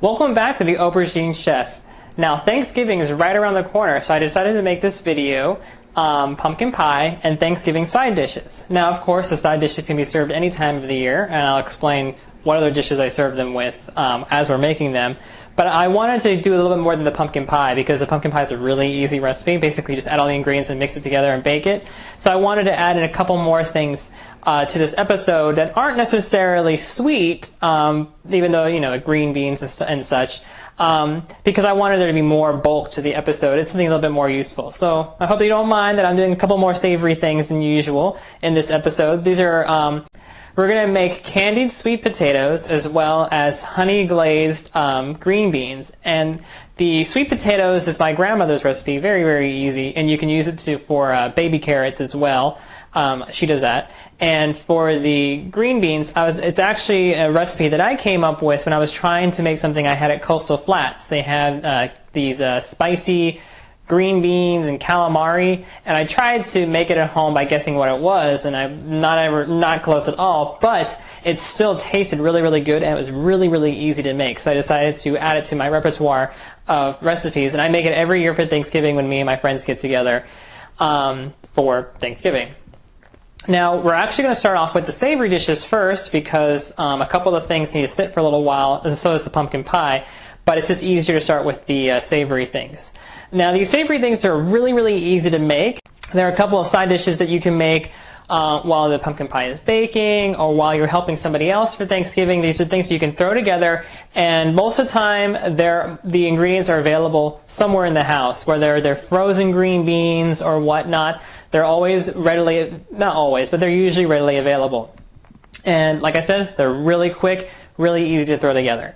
Welcome back to the Aubergine Chef. Now Thanksgiving is right around the corner, so I decided to make this video pumpkin pie and Thanksgiving side dishes. Now of course the side dishes can be served any time of the year, and I'll explain what other dishes I serve them with as we're making them. But I wanted to do a little bit more than the pumpkin pie because the pumpkin pie is a really easy recipe. Basically just add all the ingredients and mix it together and bake it. So I wanted to add in a couple more things to this episode that aren't necessarily sweet, even though, you know, green beans and such, because I wanted there to be more bulk to the episode. It's something a little bit more useful. So I hope you don't mind that I'm doing a couple more savory things than usual in this episode. These are, we're going to make candied sweet potatoes as well as honey glazed green beans. And the sweet potatoes is my grandmother's recipe, very, very easy, and you can use it for baby carrots as well. She does that. And for the green beans, it's actually a recipe that I came up with when I was trying to make something I had at Coastal Flats. They have these spicy green beans and calamari, and I tried to make it at home by guessing what it was, and I'm not close at all, but it still tasted really, really good, and it was really, really easy to make. So I decided to add it to my repertoire of recipes, and I make it every year for Thanksgiving when me and my friends get together for Thanksgiving. Now, we're actually going to start off with the savory dishes first because a couple of things need to sit for a little while, and so does the pumpkin pie, but it's just easier to start with the savory things. Now, these savory things are really, really easy to make. There are a couple of side dishes that you can make while the pumpkin pie is baking or while you're helping somebody else for Thanksgiving. These are things you can throw together, and most of the time the ingredients are available somewhere in the house, whether they're frozen green beans or whatnot. They're always not always, but they're usually readily available. And like I said, they're really quick, really easy to throw together.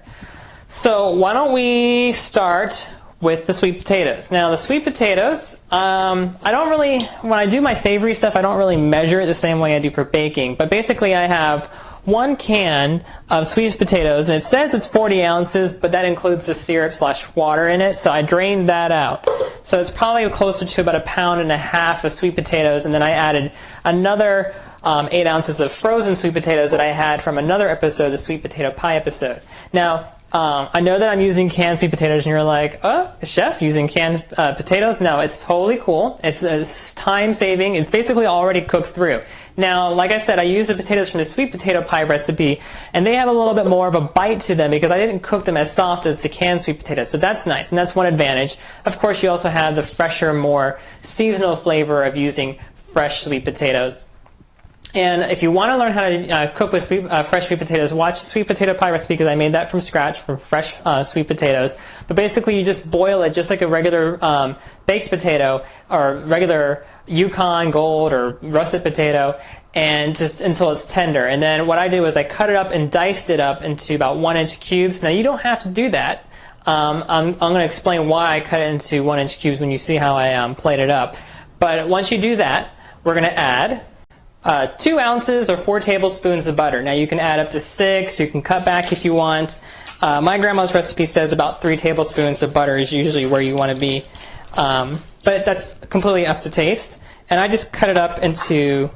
So why don't we start with the sweet potatoes. Now the sweet potatoes, when I do my savory stuff, I don't really measure it the same way I do for baking. But basically I have 1 can of sweet potatoes, and it says it's 40 ounces, but that includes the syrup/water in it, so I drained that out. So it's probably closer to about 1.5 pounds of sweet potatoes, and then I added another 8 ounces of frozen sweet potatoes that I had from another episode, the sweet potato pie episode. Now, I know that I'm using canned sweet potatoes, and you're like, oh, chef, using canned potatoes? No, it's totally cool. It's time-saving. It's basically already cooked through. Now, like I said, I use the potatoes from the sweet potato pie recipe, and they have a little bit more of a bite to them because I didn't cook them as soft as the canned sweet potatoes. So that's nice, and that's one advantage. Of course, you also have the fresher, more seasonal flavor of using fresh sweet potatoes. And if you want to learn how to cook with fresh sweet potatoes, watch the sweet potato pie recipe because I made that from scratch from fresh sweet potatoes. But basically you just boil it just like a regular baked potato or regular Yukon Gold or russet potato, and just until it's tender. And then what I did was I cut it up and diced it up into about 1-inch cubes. Now you don't have to do that. I'm going to explain why I cut it into 1-inch cubes when you see how I plate it up. But once you do that, we're going to add 2 ounces or 4 tablespoons of butter. Now you can add up to 6, you can cut back if you want. My grandma's recipe says about 3 tablespoons of butter is usually where you want to be. But that's completely up to taste. And I just cut it up into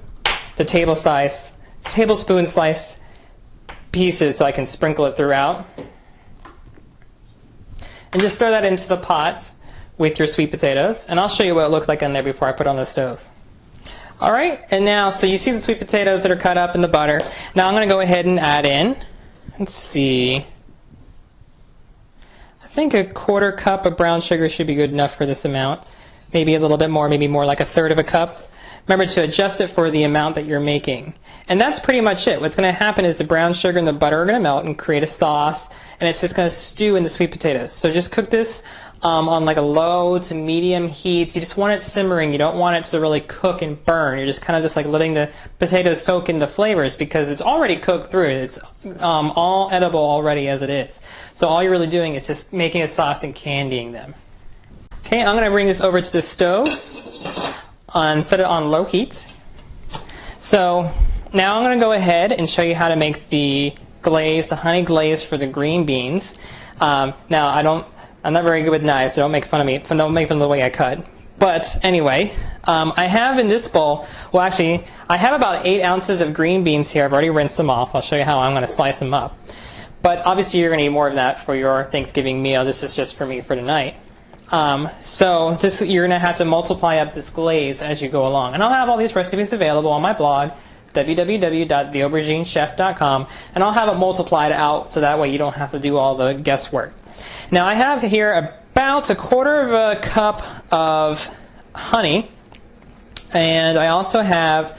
the tablespoon size pieces so I can sprinkle it throughout. And just throw that into the pot with your sweet potatoes. And I'll show you what it looks like in there before I put it on the stove. Alright, and now, so you see the sweet potatoes that are cut up in the butter. Now I'm going to go ahead and add in, let's see, I think 1/4 cup of brown sugar should be good enough for this amount. Maybe a little bit more, maybe more like 1/3 cup. Remember to adjust it for the amount that you're making. And that's pretty much it. What's going to happen is the brown sugar and the butter are going to melt and create a sauce, and it's just going to stew in the sweet potatoes. So just cook this on like a low to medium heat. You just want it simmering. You don't want it to really cook and burn. You're just kind of just like letting the potatoes soak in the flavors because it's already cooked through. It's all edible already as it is. So all you're really doing is just making a sauce and candying them. Okay, I'm going to bring this over to the stove and set it on low heat. So now I'm going to go ahead and show you how to make the glaze, the honey glaze for the green beans. Now I'm not very good with knives, so don't make fun of me. Don't make fun of the way I cut. But anyway, I have in this bowl, well actually, I have about 8 ounces of green beans here. I've already rinsed them off. I'll show you how I'm going to slice them up. But obviously you're going to need more of that for your Thanksgiving meal. This is just for me for tonight. So you're going to have to multiply up this glaze as you go along. And I'll have all these recipes available on my blog, www.theauberginechef.com, and I'll have it multiplied out so that way you don't have to do all the guesswork. Now I have here about 1/4 cup of honey, and I also have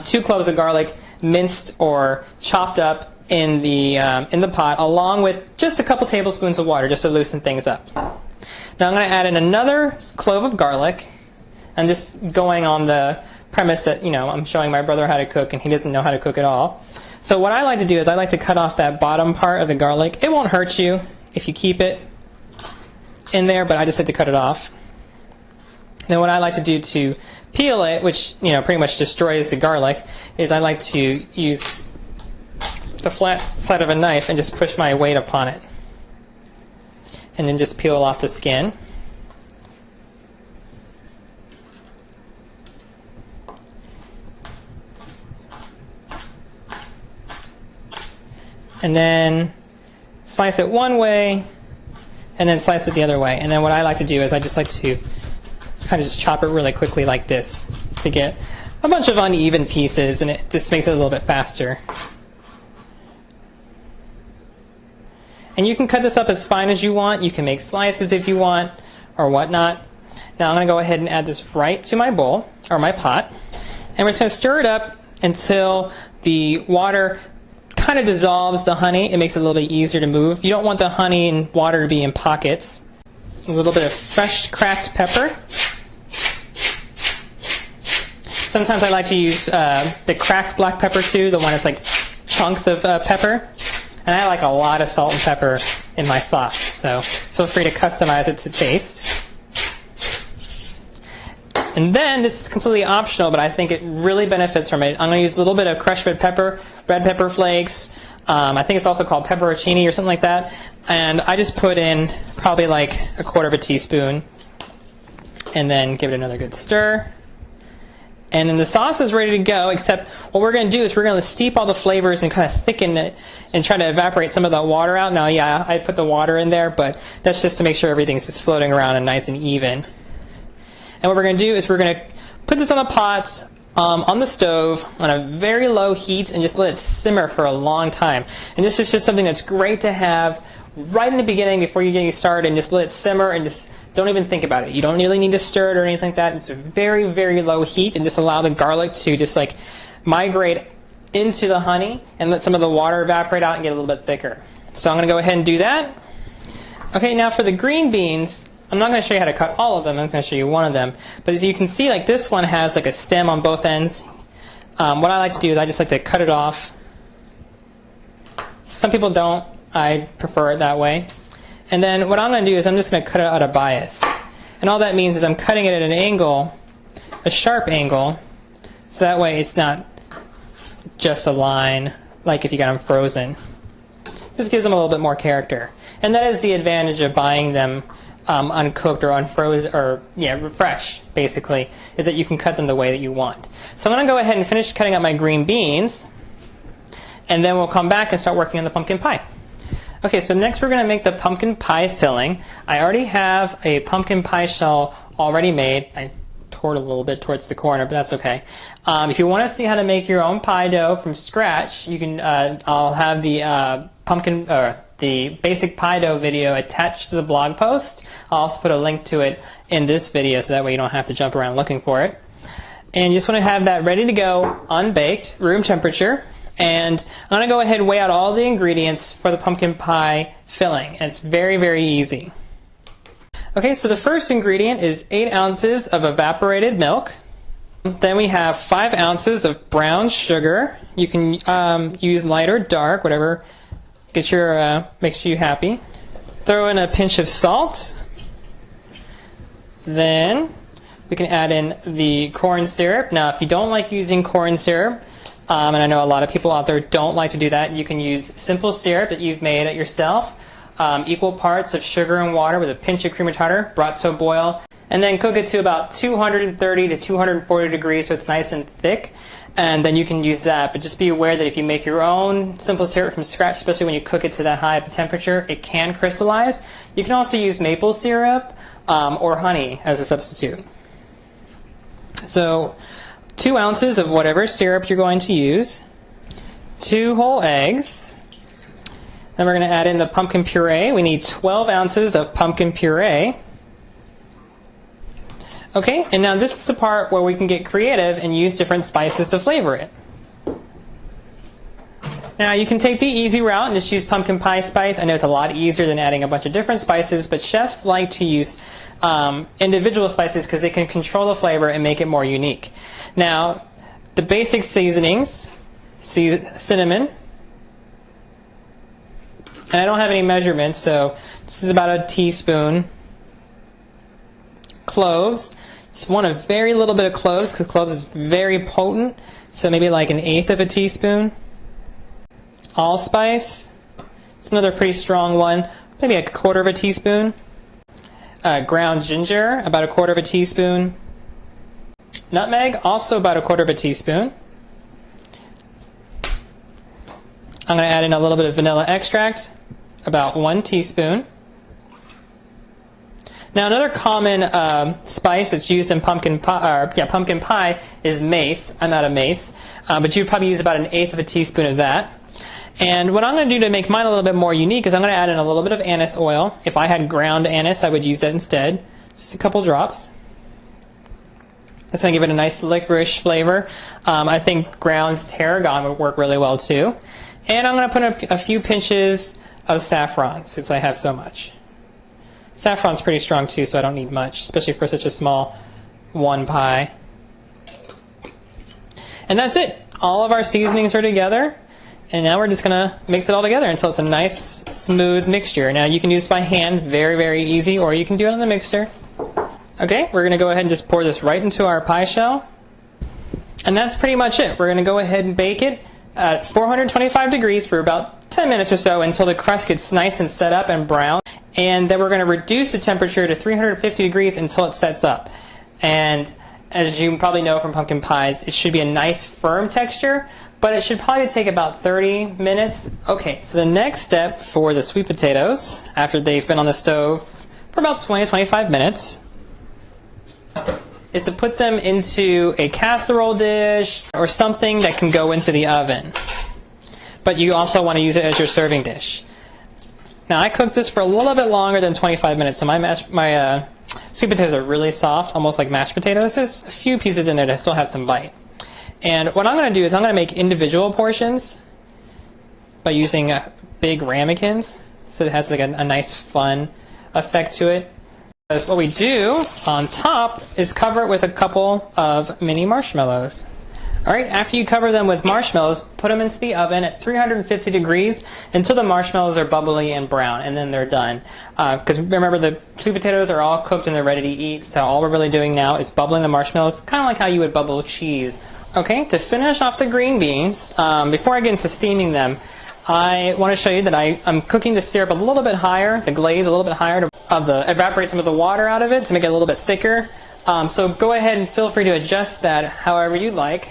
2 cloves of garlic minced or chopped up in the pot, along with just a couple tablespoons of water just to loosen things up. Now I'm going to add in another clove of garlic. I'm just going on the premise that, I'm showing my brother how to cook and he doesn't know how to cook at all. So what I like to do is I like to cut off that bottom part of the garlic. It won't hurt you if you keep it in there, but I just like to cut it off. Then what I like to do to peel it, which pretty much destroys the garlic, is I like to use the flat side of a knife and just push my weight upon it. And then just peel off the skin. And then slice it one way, and then slice it the other way. And then what I like to do is I just like to kind of just chop it really quickly like this to get a bunch of uneven pieces, and it just makes it a little bit faster. And you can cut this up as fine as you want. You can make slices if you want, or whatnot. Now I'm going to go ahead and add this right to my bowl, or my pot. And we're just going to stir it up until the water kind of dissolves the honey. It makes it a little bit easier to move. You don't want the honey and water to be in pockets. A little bit of fresh cracked pepper. Sometimes I like to use the cracked black pepper too, the one that's like chunks of pepper. And I like a lot of salt and pepper in my sauce, so feel free to customize it to taste. And then, this is completely optional, but I think it really benefits from it. I'm going to use a little bit of crushed red pepper flakes. I think it's also called pepperoncini or something like that. And I just put in probably like 1/4 teaspoon, and then give it another good stir. And then the sauce is ready to go, except what we're going to do is we're going to steep all the flavors and kind of thicken it and try to evaporate some of that water out. Now, yeah, I put the water in there, but that's just to make sure everything's just floating around and nice and even. And what we're going to do is we're going to put this on a pot on the stove on a very low heat and just let it simmer for a long time. And this is just something that's great to have right in the beginning before you're getting started, and just let it simmer and just don't even think about it. You don't really need to stir it or anything like that. It's a very, very low heat, and just allow the garlic to just like migrate into the honey and let some of the water evaporate out and get a little bit thicker. So I'm going to go ahead and do that. Okay, now for the green beans, I'm not going to show you how to cut all of them. I'm going to show you one of them. But as you can see, like this one has like a stem on both ends. What I like to do is I just like to cut it off. Some people don't. I prefer it that way. And then what I'm going to do is I'm just going to cut it out of bias. And all that means is I'm cutting it at an angle, a sharp angle, so that way it's not just a line like if you got them frozen. This gives them a little bit more character. And that is the advantage of buying them uncooked or unfrozen, or fresh, basically, is that you can cut them the way that you want. So I'm going to go ahead and finish cutting up my green beans, and then we'll come back and start working on the pumpkin pie. Okay, so next we're going to make the pumpkin pie filling. I already have a pumpkin pie shell already made. I tore it a little bit towards the corner, but that's okay. If you want to see how to make your own pie dough from scratch, you can. I'll have the the basic pie dough video attached to the blog post. I'll also put a link to it in this video, so that way you don't have to jump around looking for it. And you just want to have that ready to go, unbaked, room temperature. And I'm going to go ahead and weigh out all the ingredients for the pumpkin pie filling. And it's very, very easy. Okay, so the first ingredient is 8 ounces of evaporated milk. Then we have 5 ounces of brown sugar. You can use light or dark, whatever gets your makes you happy. Throw in a pinch of salt. Then we can add in the corn syrup. Now, if you don't like using corn syrup, and I know a lot of people out there don't like to do that, you can use simple syrup that you've made it yourself. Equal parts of sugar and water with a pinch of cream of tartar brought to a boil. And then cook it to about 230 to 240 degrees so it's nice and thick. and then you can use that. But just be aware that if you make your own simple syrup from scratch, especially when you cook it to that high of a temperature, it can crystallize. You can also use maple syrup or honey as a substitute. So 2 ounces of whatever syrup you're going to use, 2 whole eggs. Then we're going to add in the pumpkin puree. We need 12 ounces of pumpkin puree. Okay, and now this is the part where we can get creative and use different spices to flavor it. Now you can take the easy route and just use pumpkin pie spice. I know it's a lot easier than adding a bunch of different spices, but chefs like to use individual spices because they can control the flavor and make it more unique. Now, the basic seasonings, cinnamon, and I don't have any measurements, so this is about a teaspoon. Cloves. Just want a very little bit of cloves because cloves is very potent, so maybe like 1/8 of a teaspoon. Allspice. It's another pretty strong one, maybe like 1/4 of a teaspoon. Ground ginger, about 1/4 of a teaspoon. Nutmeg, also about 1/4 of a teaspoon. I'm going to add in a little bit of vanilla extract, about 1 teaspoon. Now another common spice that's used in pumpkin pie is mace. I'm out of mace, but you'd probably use about 1/8 of a teaspoon of that. And what I'm going to do to make mine a little bit more unique is I'm going to add in a little bit of anise oil. If I had ground anise, I would use that instead. Just a couple drops. That's going to give it a nice licorice flavor. I think ground tarragon would work really well too. And I'm going to put a few pinches of saffron since I have so much. Saffron's pretty strong too, so I don't need much, especially for such a small one pie. And that's it. All of our seasonings are together. And now we're just going to mix it all together until it's a nice, smooth mixture. Now you can use by hand, very, very easy, or you can do it on the mixer. Okay, we're going to go ahead and just pour this right into our pie shell. And that's pretty much it. We're going to go ahead and bake it at 425 degrees for about 10 minutes or so until the crust gets nice and set up and brown. And then we're going to reduce the temperature to 350 degrees until it sets up. And as you probably know from pumpkin pies, it should be a nice firm texture, but it should probably take about 30 minutes. Okay, so the next step for the sweet potatoes, after they've been on the stove for about 20-25 minutes, is to put them into a casserole dish or something that can go into the oven. But you also want to use it as your serving dish. Now I cooked this for a little bit longer than 25 minutes, so my sweet potatoes are really soft, almost like mashed potatoes. There's a few pieces in there that still have some bite. And what I'm going to do is I'm going to make individual portions by using big ramekins, so it has like a nice fun effect to it. Because what we do on top is cover it with a couple of mini marshmallows. Alright, after you cover them with marshmallows, put them into the oven at 350 degrees until the marshmallows are bubbly and brown, and then they're done. Because remember, the sweet potatoes are all cooked and they're ready to eat, so all we're really doing now is bubbling the marshmallows, kind of like how you would bubble cheese. Okay, to finish off the green beans, before I get into steaming them, I want to show you that I'm cooking the syrup a little bit higher, the glaze a little bit higher to evaporate some of the water out of it to make it a little bit thicker. So go ahead and feel free to adjust that however you like.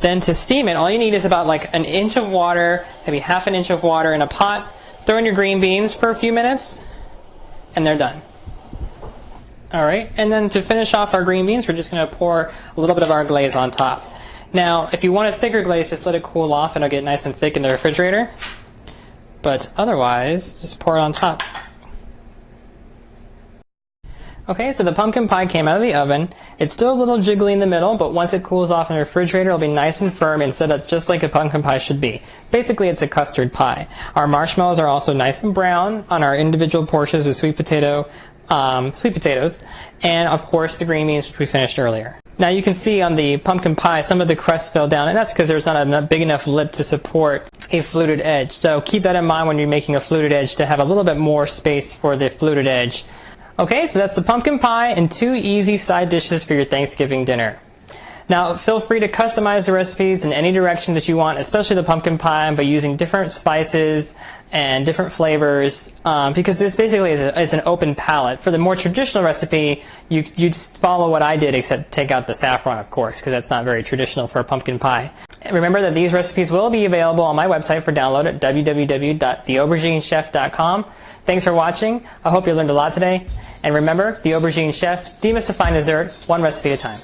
Then to steam it, all you need is about like 1 inch of water, maybe half an inch of water in a pot. Throw in your green beans for a few minutes, and they're done. Alright, and then to finish off our green beans, we're just going to pour a little bit of our glaze on top. Now, if you want a thicker glaze, just let it cool off and it'll get nice and thick in the refrigerator. But otherwise, just pour it on top. Okay, so the pumpkin pie came out of the oven. It's still a little jiggly in the middle, but once it cools off in the refrigerator, it'll be nice and firm and set up just like a pumpkin pie should be. Basically, it's a custard pie. Our marshmallows are also nice and brown on our individual portions of sweet potatoes, and of course the green beans, which we finished earlier. Now you can see on the pumpkin pie, some of the crust fell down, and that's because there's not a big enough lip to support a fluted edge. So keep that in mind when you're making a fluted edge, to have a little bit more space for the fluted edge. Okay, so that's the pumpkin pie and 2 easy side dishes for your Thanksgiving dinner. Now, feel free to customize the recipes in any direction that you want, especially the pumpkin pie, by using different spices and different flavors, because this basically is an open palette. For the more traditional recipe, you just follow what I did, except take out the saffron, of course, because that's not very traditional for a pumpkin pie. And remember that these recipes will be available on my website for download at www.theauberginechef.com. Thanks for watching. I hope you learned a lot today. And remember, the Aubergine Chef, demystifying dessert, one recipe at a time.